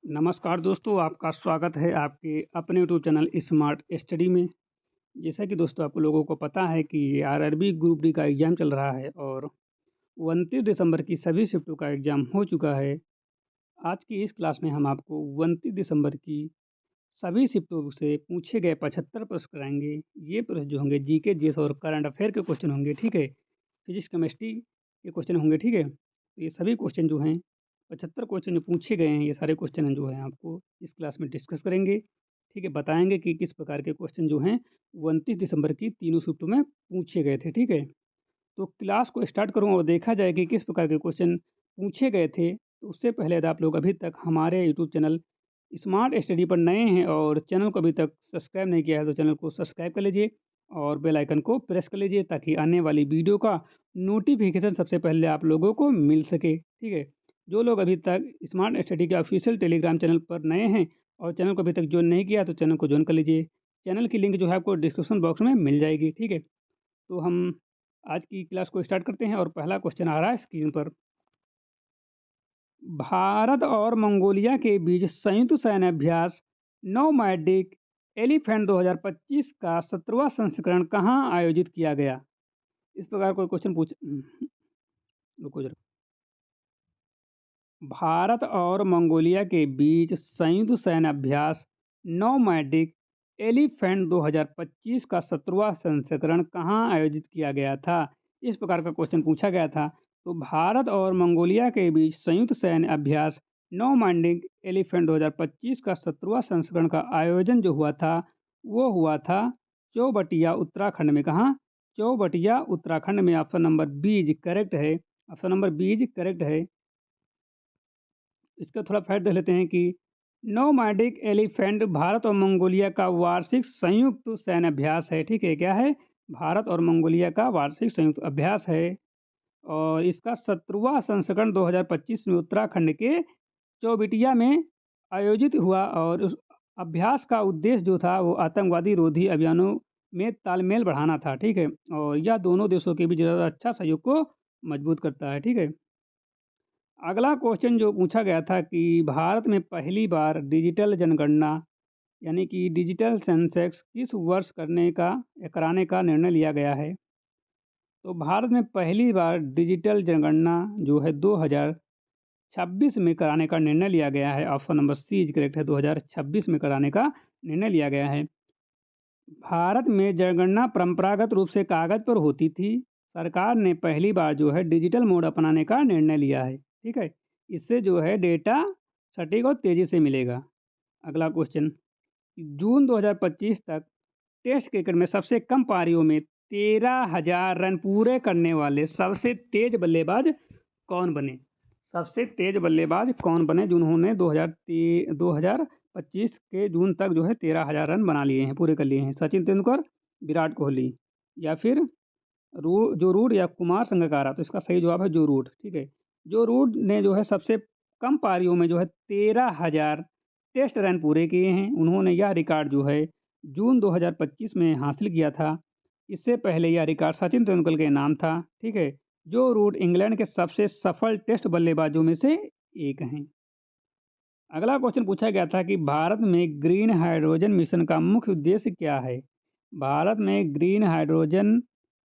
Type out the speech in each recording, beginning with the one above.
नमस्कार दोस्तों, आपका स्वागत है आपके अपने यूट्यूब चैनल स्मार्ट स्टडी में। जैसा कि दोस्तों आप लोगों को पता है कि आरआरबी ग्रुप डी का एग्ज़ाम चल रहा है और 29 दिसंबर की सभी शिफ्टों का एग्ज़ाम हो चुका है। आज की इस क्लास में हम आपको 29 दिसंबर की सभी शिफ्टों से पूछे गए 75 प्रश्न कराएँगे। ये प्रश्न जो होंगे जीके, जीएस और करंट अफ़ेयर के क्वेश्चन होंगे, ठीक है? फिज़िक्स, केमिस्ट्री के क्वेश्चन होंगे, ठीक है? तो ये सभी क्वेश्चन जो हैं 75 क्वेश्चन जो पूछे गए हैं, ये सारे क्वेश्चन जो हैं आपको इस क्लास में डिस्कस करेंगे, ठीक है? बताएँगे कि किस प्रकार के क्वेश्चन जो हैं 29 दिसंबर की तीनों शिफ्टों में पूछे गए थे, ठीक है? तो क्लास को स्टार्ट करूँ और देखा जाए कि किस प्रकार के क्वेश्चन पूछे गए थे। तो उससे पहले यदि आप लोग अभी तक हमारे यूट्यूब चैनल स्मार्ट स्टडी पर नए हैं और चैनल को अभी तक सब्सक्राइब नहीं किया है तो चैनल को सब्सक्राइब कर लीजिए और बेल आइकन को प्रेस कर लीजिए ताकि आने वाली वीडियो का नोटिफिकेशन सबसे पहले आप लोगों को मिल सके, ठीक है? जो लोग अभी तक स्मार्ट स्टडी के ऑफिशियल टेलीग्राम चैनल पर नए हैं और चैनल को अभी तक ज्वाइन नहीं किया तो चैनल को ज्वाइन कर लीजिए। चैनल की लिंक जो है आपको डिस्क्रिप्शन बॉक्स में मिल जाएगी, ठीक है? तो हम आज की क्लास को स्टार्ट करते हैं और पहला क्वेश्चन आ रहा है स्क्रीन पर। भारत और मंगोलिया के बीच संयुक्त सैन्य अभ्यास नोमैडिक एलिफेंट 2025 का 17वां संस्करण कहाँ आयोजित किया गया? इस प्रकार कोई क्वेश्चन रुको जरा। भारत और मंगोलिया के बीच संयुक्त सैन्य अभ्यास नोमैडिक एलिफेंट 2025 का 17वां संस्करण कहाँ आयोजित किया गया था? इस प्रकार का क्वेश्चन पूछा गया था। तो भारत और मंगोलिया के बीच संयुक्त सैन्य अभ्यास नोमैडिक एलिफेंट 2025 का 17वां संस्करण का आयोजन जो हुआ था, वो हुआ था चौबटिया उत्तराखंड में। कहाँ? चौबटिया उत्तराखंड में। Option number B is correct है। Option number B is correct है। इसका थोड़ा फैक्ट देख लेते हैं कि नोमैडिक एलिफेंट भारत और मंगोलिया का वार्षिक संयुक्त सैन्य अभ्यास है, ठीक है? क्या है? भारत और मंगोलिया का वार्षिक संयुक्त अभ्यास है और इसका 17वां संस्करण 2025 में उत्तराखंड के चौबटिया में आयोजित हुआ और उस अभ्यास का उद्देश्य जो था वो आतंकवादी रोधी अभियानों में तालमेल बढ़ाना था, ठीक है? और यह दोनों देशों के बीच ज़्यादा अच्छा सहयोग को मजबूत करता है, ठीक है? अगला क्वेश्चन जो पूछा गया था कि भारत में पहली बार डिजिटल जनगणना यानी कि डिजिटल सेंसस किस वर्ष करने का या कराने का निर्णय लिया गया है? तो भारत में पहली बार डिजिटल जनगणना जो है 2026 में कराने का निर्णय लिया गया है। Option number C is correct है। 2026 में कराने का निर्णय लिया गया है। भारत में जनगणना परंपरागत रूप से कागज पर होती थी। सरकार ने पहली बार जो है डिजिटल मोड अपनाने का निर्णय लिया है, ठीक है? इससे जो है डेटा सटीक और तेज़ी से मिलेगा। अगला क्वेश्चन, जून 2025 तक टेस्ट क्रिकेट में सबसे कम पारियों में 13,000 रन पूरे करने वाले सबसे तेज बल्लेबाज कौन बने? सबसे तेज बल्लेबाज कौन बने जिन्होंने 2025 के जून तक जो है 13,000 रन बना लिए हैं, पूरे कर लिए हैं? सचिन तेंदुलकर, विराट कोहली या फिर जो रूट या कुमार संगकारा? तो इसका सही जवाब है जो रूट, ठीक है? जो रूट ने जो है सबसे कम पारियों में जो है 13,000 टेस्ट रन पूरे किए हैं। उन्होंने यह रिकॉर्ड जो है जून 2025 में हासिल किया था। इससे पहले यह रिकॉर्ड सचिन तेंदुलकर के नाम था, ठीक है? जो रूट इंग्लैंड के सबसे सफल टेस्ट बल्लेबाजों में से एक हैं। अगला क्वेश्चन पूछा गया था कि भारत में ग्रीन हाइड्रोजन मिशन का मुख्य उद्देश्य क्या है? भारत में ग्रीन हाइड्रोजन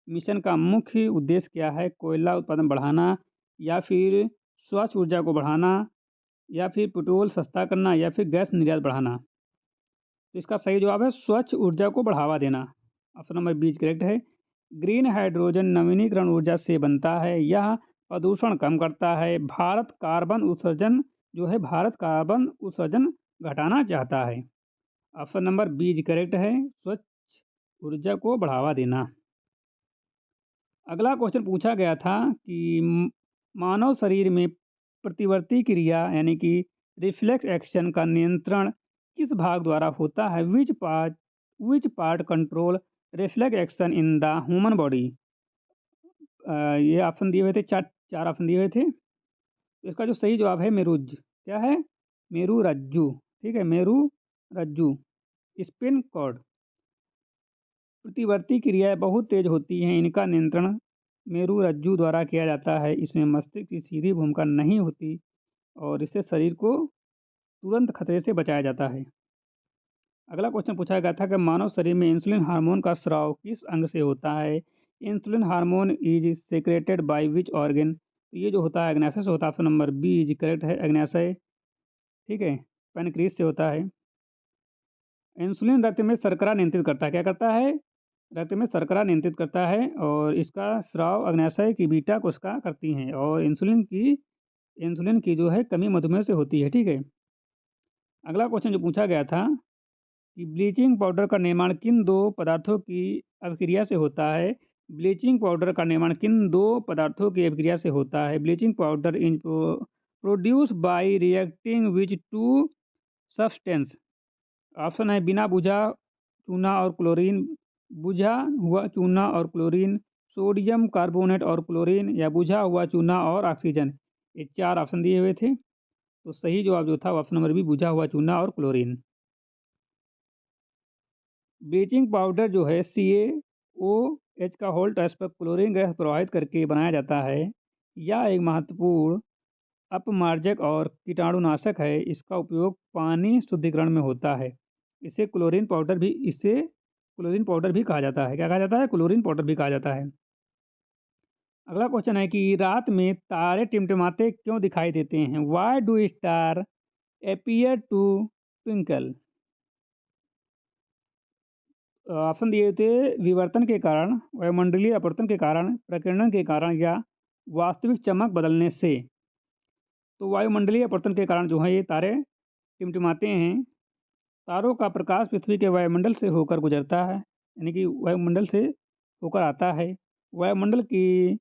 मिशन का मुख्य उद्देश्य क्या है? कोयला उत्पादन बढ़ाना या फिर स्वच्छ ऊर्जा को बढ़ाना या फिर पेट्रोल सस्ता करना या फिर गैस निर्यात बढ़ाना? तो इसका सही जवाब है स्वच्छ ऊर्जा को बढ़ावा देना। ऑप्शन नंबर बी करेक्ट है। ग्रीन हाइड्रोजन नवीनीकरण ऊर्जा से बनता है। यह प्रदूषण कम करता है। भारत कार्बन उत्सर्जन घटाना चाहता है। ऑप्शन नंबर बी करेक्ट है, स्वच्छ ऊर्जा को बढ़ावा देना। अगला क्वेश्चन पूछा गया था कि मानव शरीर में प्रतिवर्ती क्रिया यानी कि रिफ्लेक्स एक्शन का नियंत्रण किस भाग द्वारा होता है? Which part control reflex action in the human body? ये ऑप्शन दिए हुए थे, चार चार ऑप्शन दिए हुए थे। तो इसका जो सही जवाब है मेरुज। क्या है? मेरू रज्जू, ठीक है? मेरू रज्जू स्पिन कॉर्ड। प्रतिवर्ती क्रियाएं बहुत तेज होती हैं। इनका नियंत्रण मेरुरज्जु द्वारा किया जाता है। इसमें मस्तिष्क की सीधी भूमिका नहीं होती और इससे शरीर को तुरंत खतरे से बचाया जाता है। अगला क्वेश्चन पूछा गया था कि मानव शरीर में इंसुलिन हार्मोन का स्राव किस अंग से होता है? Insulin hormone is secreted by which organ? तो ये जो होता है अग्नाशय से होता है। Option number B is correct है, अग्नाशय। ठीक है, पैनक्रीज से होता है। इंसुलिन रक्त में शर्करा नियंत्रित करता है। क्या करता है? रक्त में शर्करा नियंत्रित करता है और इसका स्राव अग्नाशय की बीटा कोशिका करती हैं और इंसुलिन की जो है कमी मधुमेह से होती है। ठीक है। अगला क्वेश्चन जो पूछा गया था कि ब्लीचिंग पाउडर का निर्माण किन दो पदार्थों की अभिक्रिया से होता है? ब्लीचिंग पाउडर का निर्माण किन दो पदार्थों की अभिक्रिया से होता है? Bleaching powder is produce by reacting which two substance? Option है बिना बुझा चूना और क्लोरीन, बुझा हुआ चूना और क्लोरीन, सोडियम कार्बोनेट और क्लोरीन, या बुझा हुआ चूना और ऑक्सीजन। ये 4 ऑप्शन दिए हुए थे, तो सही जवाब जो था ऑप्शन नंबर बी, बुझा हुआ चूना और क्लोरीन। ब्लीचिंग पाउडर जो है CaOH का होल्ड टेस्ट पर क्लोरीन गैस प्रवाहित करके बनाया जाता है। यह एक महत्वपूर्ण अपमार्जक और कीटाणुनाशक है। इसका उपयोग पानी शुद्धिकरण में होता है। इसे क्लोरीन पाउडर भी कहा जाता है। क्या कहा जाता है? क्लोरीन पाउडर भी कहा जाता है। अगला क्वेश्चन है कि रात में तारे टिमटिमाते क्यों दिखाई देते हैं? Why do star appear to twinkle? Option दिए थे विवर्तन के कारण, वायुमंडलीय अपवर्तन के कारण, प्रकीर्णन के कारण, या वास्तविक चमक बदलने से। तो वायुमंडलीय अपवर्तन के कारण जो है ये तारे टिमटिमाते हैं। तारों का प्रकाश पृथ्वी के वायुमंडल से होकर गुजरता है, यानी कि वायुमंडल से होकर आता है। वायुमंडल की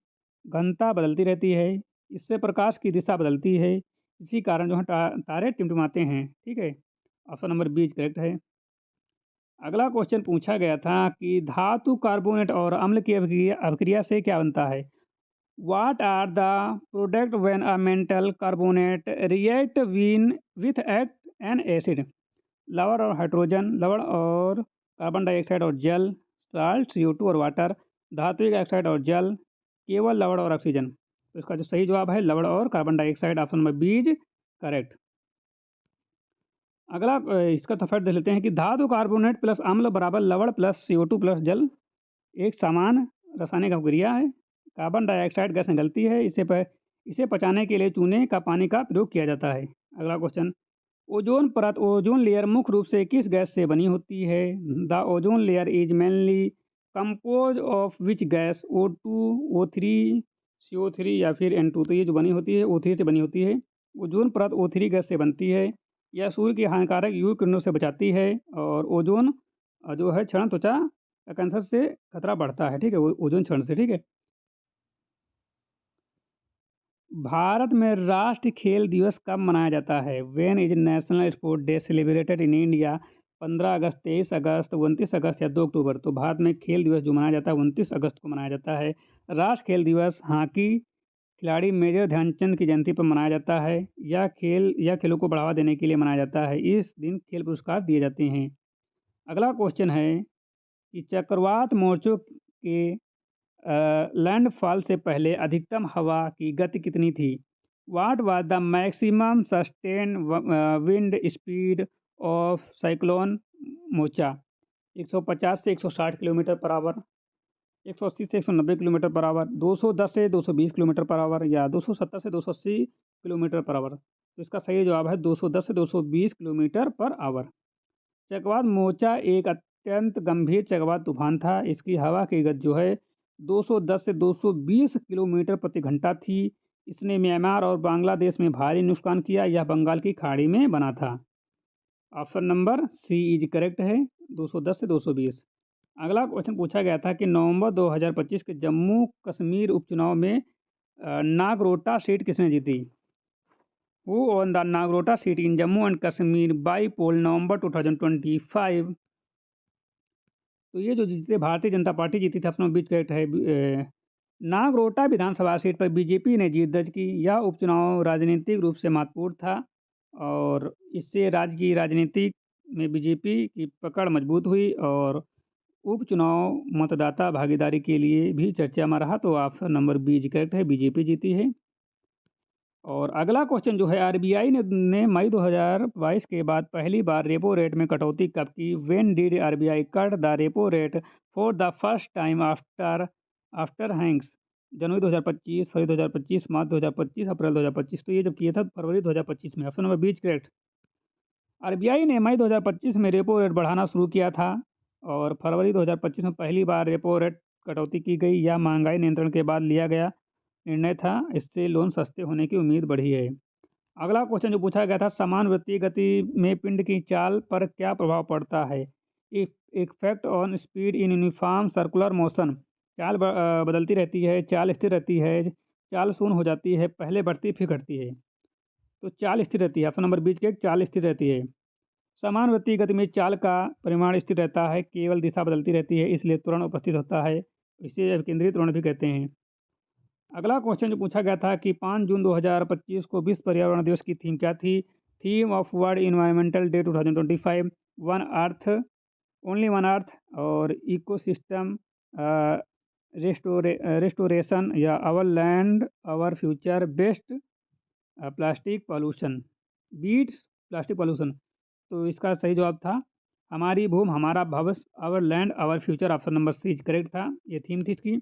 घनता बदलती रहती है, इससे प्रकाश की दिशा बदलती है। इसी कारण जो है तारे टिमटिमाते हैं। ठीक है, ऑप्शन नंबर बी करेक्ट है। अगला क्वेश्चन पूछा गया था कि धातु कार्बोनेट और अम्ल की अभिक्रिया से क्या बनता है? What are the product when a metal carbonate react with an acid? लवण और हाइड्रोजन, लवण और कार्बन डाइऑक्साइड और जल, साल्ट CO2 और वाटर, धात्विक ऑक्साइड और जल, केवल लवण और ऑक्सीजन। तो इसका जो सही जवाब है लवण और carbon dioxide, option number B is correct. अगला इसका तो देख लेते हैं कि धातु कार्बोनेट प्लस अम्ल बराबर लवण प्लस CO2 प्लस जल एक समान रासायनिक अभिक्रिया है। कार्बन डाइऑक्साइड गैस निकलती है, इसे पचाने के लिए चूने का पानी का प्रयोग किया जाता है। अगला क्वेश्चन, ओजोन परत, ओजोन लेयर मुख्य रूप से किस गैस से बनी होती है? The ozone layer is mainly compose of which gas? O2, O3, CO3 या फिर N2? तो ये जो बनी होती है O3 से बनी होती है। ओजोन परत O3 गैस से बनती है। यह सूर्य की हानिकारक UV किरणों से बचाती है और ओजोन जो है क्षरण त्वचा कैंसर से खतरा बढ़ता है। ठीक है, ओजोन क्षरण से। ठीक है। भारत में राष्ट्रीय खेल दिवस कब मनाया जाता है? When is national sport day celebrated in India? 15 अगस्त, 23 अगस्त, 29 अगस्त या 2 अक्टूबर? तो भारत में खेल दिवस जो मनाया जाता है 29 अगस्त को मनाया जाता है। राष्ट्र खेल दिवस हॉकी खिलाड़ी मेजर ध्यानचंद की जयंती पर मनाया जाता है। यह खेलों को बढ़ावा देने के लिए मनाया जाता है। इस दिन खेल पुरस्कार दिए जाते हैं। अगला क्वेश्चन है कि चक्रवात मोर्चों के लैंडफॉल से पहले अधिकतम हवा की गति कितनी थी? What was the maximum sustain wind speed of cyclone mocha? 150 से 160 किलोमीटर पर आवर, 180 से 190 किलोमीटर पर आवर, 210 से 220 किलोमीटर पर आवर, या 270 से 280 किलोमीटर पर आवर? तो इसका सही जवाब है 210 से 220 किलोमीटर पर आवर। चक्रवात मोचा एक अत्यंत गंभीर चक्रवात तूफान था। इसकी हवा की गति जो है 210 से 220 किलोमीटर प्रति घंटा थी। इसने म्यांमार और बांग्लादेश में भारी नुकसान किया। यह बंगाल की खाड़ी में बना था। Option number C is correct है, 210 से 220। अगला क्वेश्चन पूछा गया था कि नवंबर 2025 के जम्मू कश्मीर उपचुनाव में नागरोटा सीट किसने जीती? Who won the Nagrota seat in Jammu and Kashmir by poll November 2025? तो ये जो जीते भारतीय जनता पार्टी जीती थी, अपना बीच करेक्ट है। नागरोटा विधानसभा सीट पर बीजेपी ने जीत दर्ज की। यह उपचुनाव राजनीतिक रूप से महत्वपूर्ण था और इससे राज्य की राजनीति में बीजेपी की पकड़ मजबूत हुई और उपचुनाव मतदाता भागीदारी के लिए भी चर्चा में रहा। तो ऑप्शन नंबर बी करेक्ट है, बीजेपी जीती है। और अगला क्वेश्चन जो है, आरबीआई ने मई 2022 के बाद पहली बार रेपो रेट में कटौती कब की? When did RBI cut the repo rate for the first time after after हैंक्स? जनवरी 2025, फरवरी 2025, मार्च 2025, अप्रैल 2025। तो ये जब किया था फरवरी 2025 में। Option number B correct. RBI ने मई 2025 में रेपो रेट बढ़ाना शुरू किया था और फरवरी 2025 में पहली बार रेपो रेट कटौती की गई। यह महंगाई नियंत्रण के बाद लिया गया निर्णय था। इससे लोन सस्ते होने की उम्मीद बढ़ी है। अगला क्वेश्चन जो पूछा गया था, समान वृत्तीय गति में पिंड की चाल पर क्या प्रभाव पड़ता है? Effect on speed in uniform circular motion. चाल बदलती रहती है, चाल स्थिर रहती है, चाल शून्य हो जाती है, पहले बढ़ती फिर घटती है। तो चाल स्थिर रहती है। ऑप्शन नंबर बीच के चाल स्थिर रहती है। समान वृत्तीय गति में चाल का परिमाण स्थिर रहता है, केवल दिशा बदलती रहती है, इसलिए त्वरण उपस्थित होता है। इसे अभिकेंद्री त्वरण भी कहते हैं। अगला क्वेश्चन जो पूछा गया था कि 5 जून 2025 को विश्व पर्यावरण दिवस की थीम क्या थी? Theme of world environmental day 2025, one earth, only one earth और इकोसिस्टम रेस्टोरेशन या our land our future, best plastic pollution, beats plastic pollution. तो इसका सही जवाब था हमारी भूमि हमारा भविष्य, our land our future. Option number C correct था। ये थीम थी इसकी।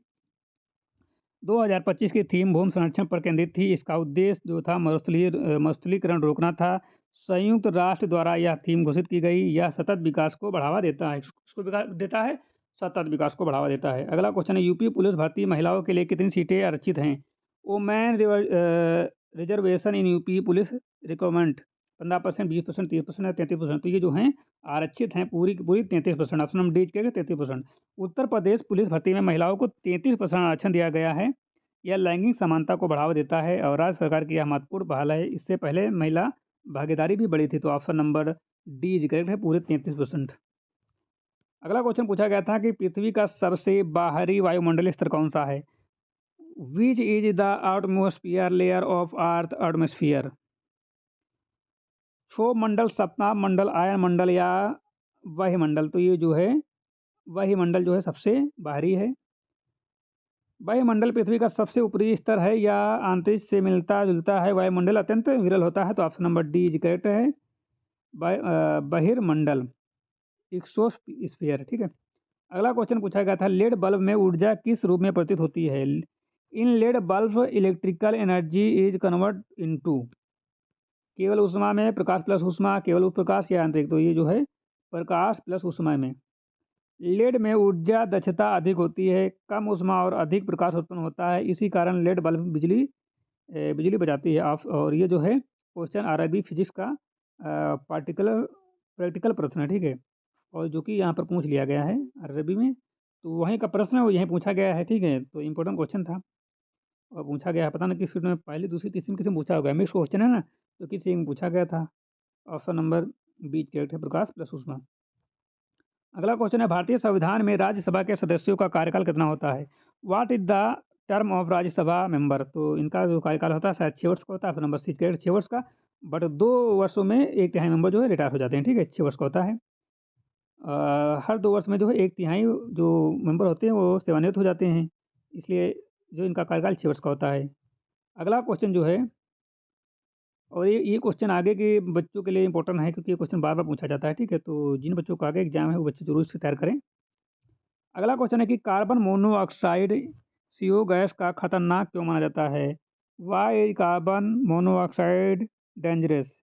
2025 की थीम भूमि संरक्षण पर केंद्रित थी। इसका उद्देश्य जो था मरुस्थलीकरण रोकना था। संयुक्त राष्ट्र द्वारा यह थीम घोषित की गई। यह सतत विकास को बढ़ावा देता है। किसको देता है? सतत विकास को बढ़ावा देता है। अगला क्वेश्चन है, यूपी पुलिस भर्ती महिलाओं के लिए कितनी सीटें आरक्षित हैं? Women reservation in UP police requirement 15%, 20%, 30% या 33%। तो ये जो हैं आरक्षित हैं पूरी की पूरी 33%। ऑप्शन नंबर डी के 33%। उत्तर प्रदेश पुलिस भर्ती में महिलाओं को 33% आरक्षण दिया गया है। यह लैंगिक समानता को बढ़ावा देता है और राज्य सरकार की यह महत्वपूर्ण पहल है। इससे पहले महिला भागीदारी भी बढ़ी थी। तो option number D is correct है, पूरे 33%। अगला क्वेश्चन पूछा गया था कि पृथ्वी का सबसे बाहरी वायुमंडलीय स्तर कौन सा है? विच इज द आउटमोस्फियर लेयर ऑफ अर्थ एटमोस्फियर? क्षोभ मंडल, सप्ताह मंडल, आयन मंडल या वायुमंडल? तो ये जो है वायुमंडल जो है सबसे बाहरी है। वायुमंडल पृथ्वी का सबसे ऊपरी स्तर है या अंतरिक्ष से मिलता जुलता है। वायुमंडल अत्यंत विरल होता है। तो option number D is correct है, बहिर्मंडल, एक्सोस्फीयर। ठीक है। अगला क्वेश्चन पूछा गया था, लेड बल्ब में ऊर्जा किस रूप में प्रतीत होती है? In LED bulb electrical energy is convert into, केवल ऊष्मा में, प्रकाश प्लस ऊष्मा, केवल प्रकाश या आंतरिक? तो ये जो है प्रकाश प्लस ऊष्मा में। लेड में ऊर्जा दक्षता अधिक होती है, कम ऊष्मा और अधिक प्रकाश उत्पन्न होता है। इसी कारण लेड बल्ब बिजली बचाती है। और ये जो है क्वेश्चन आरआरबी फिजिक्स का पार्टिकुलर प्रैक्टिकल प्रश्न है। ठीक है। और जो कि यहाँ पर पूछ लिया गया है आरआरबी में, तो वहीं का प्रश्न है, वो यहीं पूछा गया है। ठीक है। तो इम्पोर्टेंट क्वेश्चन था और पूछा गया है। पता नहीं किस स्टूडेंट में पहली दूसरी तीसरी में किसी में पूछा होगा, मिक्स क्वेश्चन है ना, तो किसी में पूछा गया था। ऑप्शन नंबर बी करेक्ट है, प्रकाश प्लस ऊष्मा। अगला क्वेश्चन है, भारतीय संविधान में राज्यसभा के सदस्यों का कार्यकाल कितना होता है? What is the term of Rajya Sabha member? तो इनका जो कार्यकाल होता है शायद 6 वर्ष का होता है। नंबर 6 करेक्ट, 6 वर्ष का। बट 2 वर्षों में 1/3 मेंबर जो है रिटायर हो जाते हैं। ठीक है, 6 वर्ष का होता है। हर 2 वर्ष में जो है 1/3 जो मेंबर होते हैं वो सेवानिवृत्त हो जाते हैं। इसलिए जो इनका कार्यकाल 6 वर्ष का होता है। अगला क्वेश्चन जो है, और ये क्वेश्चन आगे के बच्चों के लिए इंपॉर्टेंट है क्योंकि ये क्वेश्चन बार बार पूछा जाता है। ठीक है। तो जिन बच्चों का आगे एग्जाम है वो बच्चे जरूर इससे तैयार करें। अगला क्वेश्चन है कि कार्बन मोनोऑक्साइड CO गैस का खतरनाक क्यों माना जाता है? Why is carbon monoxide dangerous?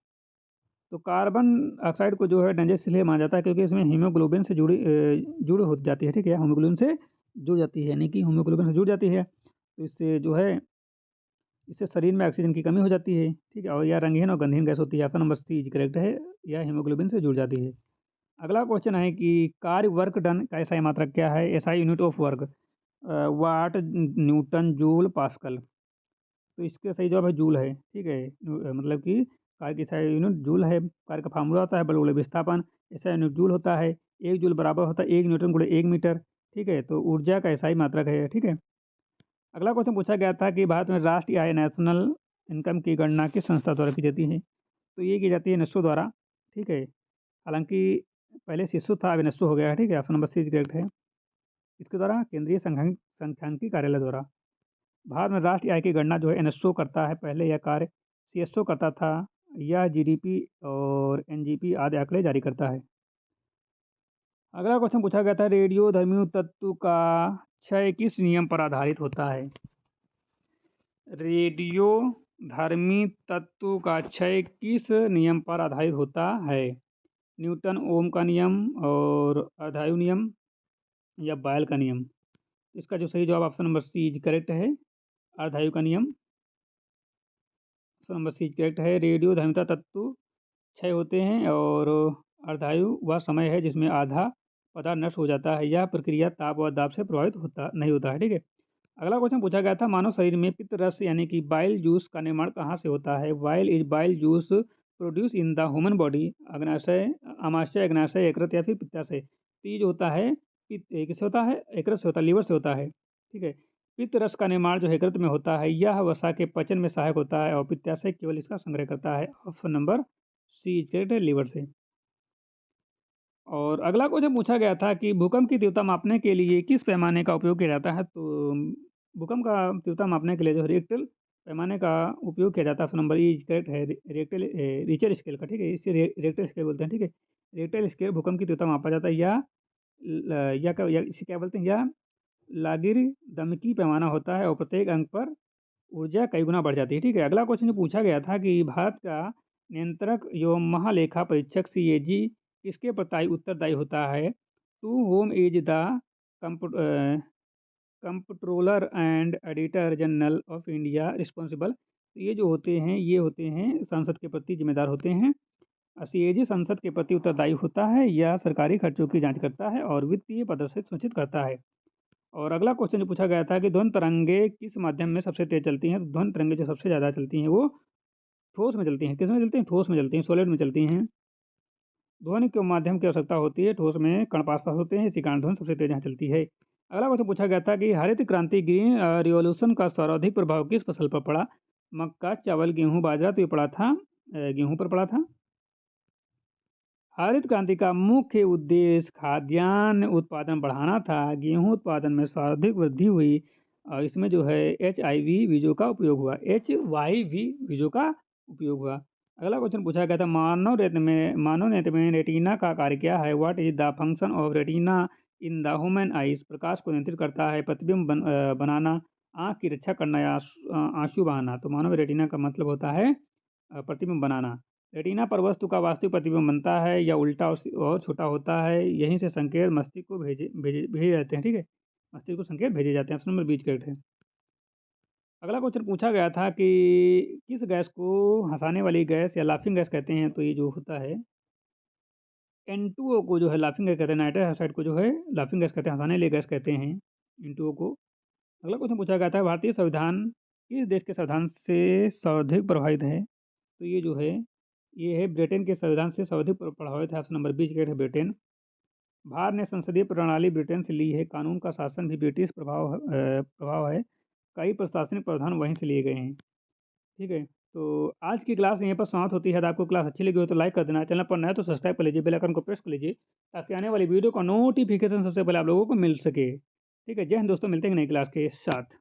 तो कार्बन ऑक्साइड को जो है डेंजरस इसलिए माना जाता है क्योंकि इसमें हीमोग्लोबिन से जुड़ हो जाती है। ठीक है, हीमोग्लोबिन से जुड़ जाती है, यानी कि हीमोग्लोबिन से जुड़ जाती है, तो इससे जो है इससे शरीर में ऑक्सीजन की कमी हो जाती है। ठीक है। और यह रंगहीन और गंधहीन गैस होती है। ऑप्शन नंबर सी करेक्ट है, यह हीमोग्लोबिन से जुड़ जाती है। अगला क्वेश्चन है कि कार्य वर्क डन का SI मात्रक क्या है? SI unit of work, watt, newton, joule, pascal? तो इसके सही जवाब है जूल है। ठीक है। मतलब कि कार्य की SI यूनिट जूल है। कार्य का फार्मूला होता है बल गुणे विस्थापन, SI यूनिट जूल होता है। 1 जूल बराबर होता है 1 न्यूटन गुणे 1 मीटर। ठीक है। तो ऊर्जा का SI मात्रक है। ठीक है। अगला क्वेश्चन पूछा गया था कि भारत में राष्ट्रीय आय, नेशनल इनकम की गणना किस संस्था द्वारा की जाती है? तो ये की जाती है नेस्टो द्वारा। ठीक है। हालांकि पहले शिशु था, अभी नेस्टो हो गया है। ठीक है। ऑप्शन नंबर सी करेक्ट है। इसके द्वारा केंद्रीय संख्यांकी कार्यालय द्वारा। भारत में राष्ट्रीय आय की गणना जो है एनएसओ करता है। पहले यह कार्य सीएसओ करता था। यह जीडीपी और एनजीपी आदि आंकड़े जारी करता है। अगला क्वेश्चन पूछा गया था, रेडियोधर्मी तत्व का क्षय किस नियम पर आधारित होता है? रेडियोधर्मी तत्व का क्षय किस नियम पर आधारित होता है? न्यूटन ओम का नियम और अर्धायु नियम या बायल का नियम? इसका जो सही जवाब option number C is correct है, अर्धायु का नियम। Option number C is correct है। रेडियोधर्मिता तत्व क्षय होते हैं और अर्धायु वह समय है जिसमें आधा पदार्थ नष्ट हो जाता है। यह प्रक्रिया ताप व दाब से प्रभावित होता नहीं होता है। ठीक है। अगला क्वेश्चन पूछा गया था, मानव शरीर में पित्त रस यानी कि बाइल जूस का निर्माण कहाँ से होता है? Bile juice produce in the human body अग्नाशय, आमाशय, अग्नाशय, यकृत या फिर पित्ताशय। तो ये जो होता है पित्त किससे होता है? यकृत से होता है, लीवर से होता है। ठीक है। पित्त रस का निर्माण जो यकृत में होता है, यह वसा के पचन में सहायक होता है और पित्ताशय केवल इसका संग्रह करता है। Option number C is correct है, लीवर से। और अगला क्वेश्चन पूछा गया था कि भूकंप की तीव्रता मापने के लिए किस पैमाने का उपयोग किया जाता है? तो भूकंप का तीव्रता मापने के लिए जो रिक्टर पैमाने का उपयोग किया जाता है। Option number E is correct है, रिक्टर स्केल का। ठीक है, इसे रिक्टर स्केल बोलते हैं। ठीक है, रिक्टर स्केल भूकंप की तीव्रता मापा जाता है, या इसे क्या बोलते हैं, या लॉगरिदमिक पैमाना होता है और प्रत्येक अंक पर ऊर्जा कई गुना बढ़ जाती है। ठीक है। अगला क्वेश्चन जो पूछा गया था कि भारत का नियंत्रक एवं महालेखा परीक्षक सीएजी किसके प्रति उत्तरदायी होता है? To whom is the Comptroller and Auditor General of India responsible? ये जो होते हैं, ये होते हैं संसद के प्रति जिम्मेदार होते हैं। सीएजी संसद के प्रति उत्तरदायी होता है, यह सरकारी खर्चों की जांच करता है और वित्तीय प्रदर्शन सुनिश्चित करता है। और अगला क्वेश्चन जो पूछा गया था कि ध्वनि तरंगे किस माध्यम में सबसे तेज चलती हैं? तो ध्वनि तरंगे जो सबसे ज़्यादा चलती हैं वो ठोस में चलती हैं। किस में चलती हैं? ठोस में चलती हैं, सॉलिड में चलती हैं। ध्वनि के माध्यम की आवश्यकता होती है, ठोस में कण पास पास होते हैं, इसी कारण ध्वनि सबसे तेज यहाँ चलती है। अगला क्वेश्चन पूछा गया था कि हरित क्रांति ग्रीन रिवॉल्यूशन का सर्वाधिक प्रभाव किस फसल पर पड़ा? मक्का, चावल, गेहूँ, बाजरा। तो ये पड़ा था गेहूँ पर पड़ा था। हरित क्रांति का मुख्य उद्देश्य खाद्यान्न उत्पादन बढ़ाना था। गेहूं उत्पादन में सर्वाधिक वृद्धि हुई और इसमें जो है HIV बीजों का उपयोग हुआ, HYV बीजों का उपयोग हुआ। अगला क्वेश्चन पूछा गया था, मानव नेत्र में रेटिना का कार्य क्या है? What is the function of retina in the human eyes? प्रकाश को नियंत्रित करता है, प्रतिबिंब बनाना, आँख की रक्षा करना या आंसू बहाना। तो मानव रेटिना का मतलब होता है प्रतिबिंब बनाना। रेटिना पर वस्तु का वास्तविक प्रतिबिंब बनता है या उल्टा और छोटा होता है। यहीं से संकेत मस्तिष्क को भेजे जाते हैं। ठीक है, मस्तिष्क को संकेत भेजे जाते हैं। ऑप्शन नंबर बीच करेक्ट है। अगला क्वेश्चन पूछा गया था कि किस गैस को हंसाने वाली गैस या लाफिंग गैस कहते हैं? तो ये जो होता है N2O को जो है लाफिंग गैस कहते हैं, नाइट्रस ऑक्साइड को जो है लाफिंग गैस कहते हैं, हंसाने वाली गैस कहते हैं N2O को। अगला क्वेश्चन पूछा गया था, भारतीय संविधान किस देश के संविधान से सर्वाधिक प्रभावित है? तो ये जो है ये है ब्रिटेन के संविधान से सर्वाधिक प्रभावित है। ऑप्शन नंबर बीच है, ब्रिटेन। भारत ने संसदीय प्रणाली ब्रिटेन से ली है, कानून का शासन भी ब्रिटिश प्रभाव है, कई प्रशासनिक प्रावधान वहीं से लिए गए हैं। ठीक है, तो आज की क्लास यहीं पर समाप्त होती है। यदि आपको क्लास अच्छी लगी हो तो लाइक कर देना, चैनल पर नया तो सब्सक्राइब कर लीजिए, बेल आइकन को प्रेस कर लीजिए ताकि आने वाली वीडियो का नोटिफिकेशन सबसे पहले आप लोगों को मिल सके। ठीक है, जय हिंद दोस्तों, मिलते हैं नई क्लास के साथ।